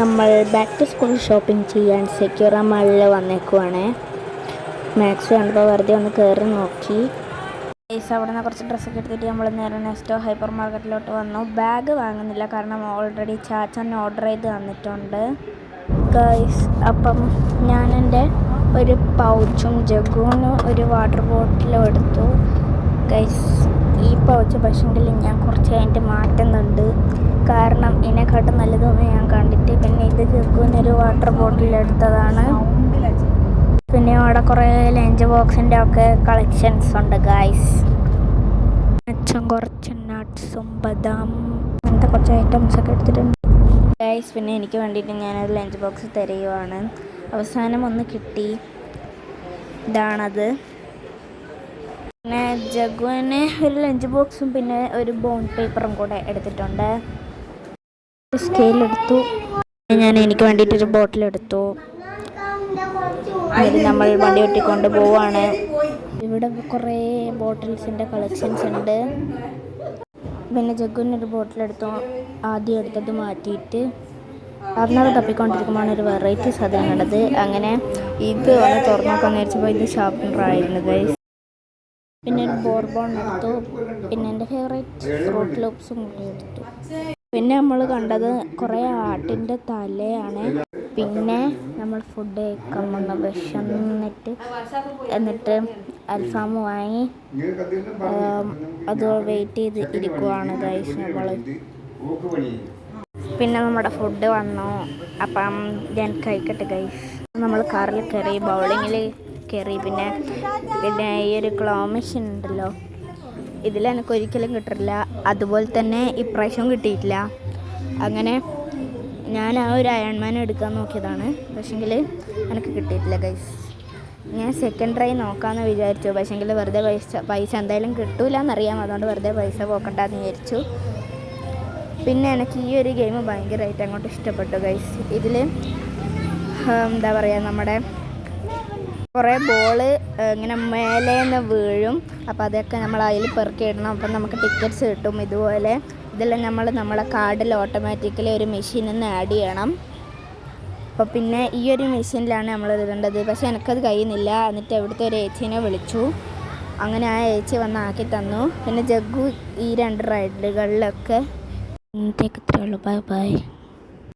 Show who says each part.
Speaker 1: നമ്മൾ back to school shopping ചെയ്യാൻ സെക്യൂറ മാളിൽ വന്നേക്കുവാണ്. മാക്സ് കണ്ടപ്പോൾ വെറുതെ ഒന്ന് കയറി നോക്കി. അവിടെ നിന്ന് കുറച്ച് ഡ്രസ്സൊക്കെ എടുത്തിട്ട് നമ്മൾ നേരെ നെക്സ്റ്റ് ഹൈപ്പർ മാർക്കറ്റിലോട്ട് വന്നു. ബാഗ് വാങ്ങുന്നില്ല, കാരണം ഓൾറെഡി ചാച്ചൻ ഓർഡർ ചെയ്ത് തന്നിട്ടുണ്ട് ഗൈസ്. അപ്പം ഞാൻ എൻ്റെ ഒരു പൗച്ചും ജഗ്ഗുവിന് ഒരു വാട്ടർ ബോട്ടിലും എടുത്തു ഗൈസ്. ഈ പൗച്ച് പക്ഷെങ്കിൽ ഞാൻ കുറച്ച് കഴിഞ്ഞിട്ട് മാറ്റുന്നുണ്ട്, കാരണം ഇതിനെക്കാട്ടും നല്ലതൊന്നും ഞാൻ കണ്ടിട്ട്. പിന്നെ ഇത് ജഗ്ഗുവിനൊരു വാട്ടർ ബോട്ടിൽ എടുത്തതാണ്. പിന്നെ അവിടെ കുറേ ലഞ്ച് ബോക്സിൻ്റെ ഒക്കെ കളക്ഷൻസ് ഉണ്ട് ഗൈസ്. അച്ഛൻ കുറച്ച് നട്ട്സും ബദാം അങ്ങനത്തെ കുറച്ച് ഐറ്റംസ് ഒക്കെ എടുത്തിട്ടുണ്ട് ഗൈസ്. പിന്നെ എനിക്ക് വേണ്ടിയിട്ട് ഞാനൊരു ലഞ്ച് ബോക്സ് തിരയുവാണ്. അവസാനം ഒന്ന് കിട്ടി, ഇതാണത്. പിന്നെ ജഗ്ഗുവിന് ഒരു ലഞ്ച് ബോക്സും പിന്നെ ഒരു ബോണ്ട് പേപ്പറും കൂടെ എടുത്തിട്ടുണ്ട്. സ്കെയിലെടുത്തു. ഞാൻ എനിക്ക് വേണ്ടിയിട്ടൊരു ബോട്ടിലെടുത്തു. നമ്മൾ വണ്ടി ഒട്ടിക്കൊണ്ട് പോവാണ്. ഇവിടെ കുറേ ബോട്ടിൽസിൻ്റെ കളക്ഷൻസ് ഉണ്ട്. പിന്നെ ജഗ്ഗുവിനൊരു ബോട്ടിലെടുത്തു. ആദ്യം എടുത്തത് മാറ്റിയിട്ട് അർണവ് തപ്പിക്കൊണ്ടിരിക്കുമ്പോഴാണ് ഒരു വെറൈറ്റി സാധനം കണ്ടത്. അങ്ങനെ ഇത് ഒന്ന് തുറന്നു നോക്കാമെന്ന് വിചാരിച്ചപ്പോൾ ഇത് ഷാർപ്പനറായിരുന്നു ഗൈസ്. പിന്നെ ഒരു ബോർബോൺ എടുത്തു. പിന്നെ എൻ്റെ ഫേവറേറ്റ് ഫ്രൂട്ട് ലൂപ്സും കൂടി എടുത്തു. പിന്നെ നമ്മൾ കണ്ടത് കുറേ ആട്ടിൻ്റെ തലയാണ്. പിന്നെ നമ്മൾ ഫുഡ് കഴിക്കാൻ വന്ന എന്നിട്ട് അൽഫാം വാങ്ങി അത് വെയിറ്റ് ചെയ്ത് ഇരിക്കുവാണ് ഗൈസ് നമ്മൾ. പിന്നെ നമ്മുടെ ഫുഡ് വന്നു. അപ്പം ഞാൻ കഴിക്കട്ടെ ഗൈസ്. നമ്മൾ കാറിൽ കയറി, ബൗളിങ്ങിൽ കയറി. പിന്നെ ഈ ഒരു ക്ലോ മെഷീൻ ഉണ്ടല്ലോ, ഇതിലെനിക്ക് ഒരിക്കലും കിട്ടില്ല. അതുപോലെ തന്നെ ഇപ്രാവശ്യം കിട്ടിയിട്ടില്ല. അങ്ങനെ ഞാൻ ആ ഒരു അയൺമാൻ എടുക്കാൻ നോക്കിയതാണ്, പക്ഷെങ്കിൽ എനിക്ക് കിട്ടിയിട്ടില്ല ഗൈസ്. ഞാൻ സെക്കൻഡ് ട്രൈ നോക്കാമെന്ന് വിചാരിച്ചു, പക്ഷെങ്കിൽ വെറുതെ പൈസ എന്തായാലും കിട്ടില്ല എന്നറിയാം, അതുകൊണ്ട് വെറുതെ പൈസ പോക്കണ്ടെന്ന് വിചാരിച്ചു. പിന്നെ എനിക്ക് ഈ ഒരു ഗെയിം ഭയങ്കരമായിട്ട് അങ്ങോട്ട് ഇഷ്ടപ്പെട്ടു ഗൈസ്. ഇതിൽ എന്താ പറയുക, നമ്മുടെ കുറേ ബോള് ഇങ്ങനെ മേലേന്ന് വീഴും. അപ്പോൾ അതൊക്കെ നമ്മൾ അതിൽ പെറുക്കിയിടണം. അപ്പം നമുക്ക് ടിക്കറ്റ്സ് കിട്ടും. ഇതുപോലെ ഇതെല്ലാം നമ്മളെ കാർഡിൽ ഓട്ടോമാറ്റിക്കലി ഒരു മെഷീനിൽ നിന്ന് ആഡ് ചെയ്യണം. അപ്പോൾ പിന്നെ ഈ ഒരു മെഷീനിലാണ് നമ്മൾ ഇടേണ്ടത്. പക്ഷേ എനിക്കത് കഴിയുന്നില്ല. എന്നിട്ട് അവിടുത്തെ ഒരു ഏച്ചീനെ വിളിച്ചു. അങ്ങനെ ആ ഏച്ചി വന്ന് ആക്കി തന്നു. പിന്നെ ജഗ്ഗു ഈ 2 റൈഡുകളിലൊക്കെ ഇന്നത്തേക്ക് ഇത്രയേ ഉള്ളൂ. Bye bye.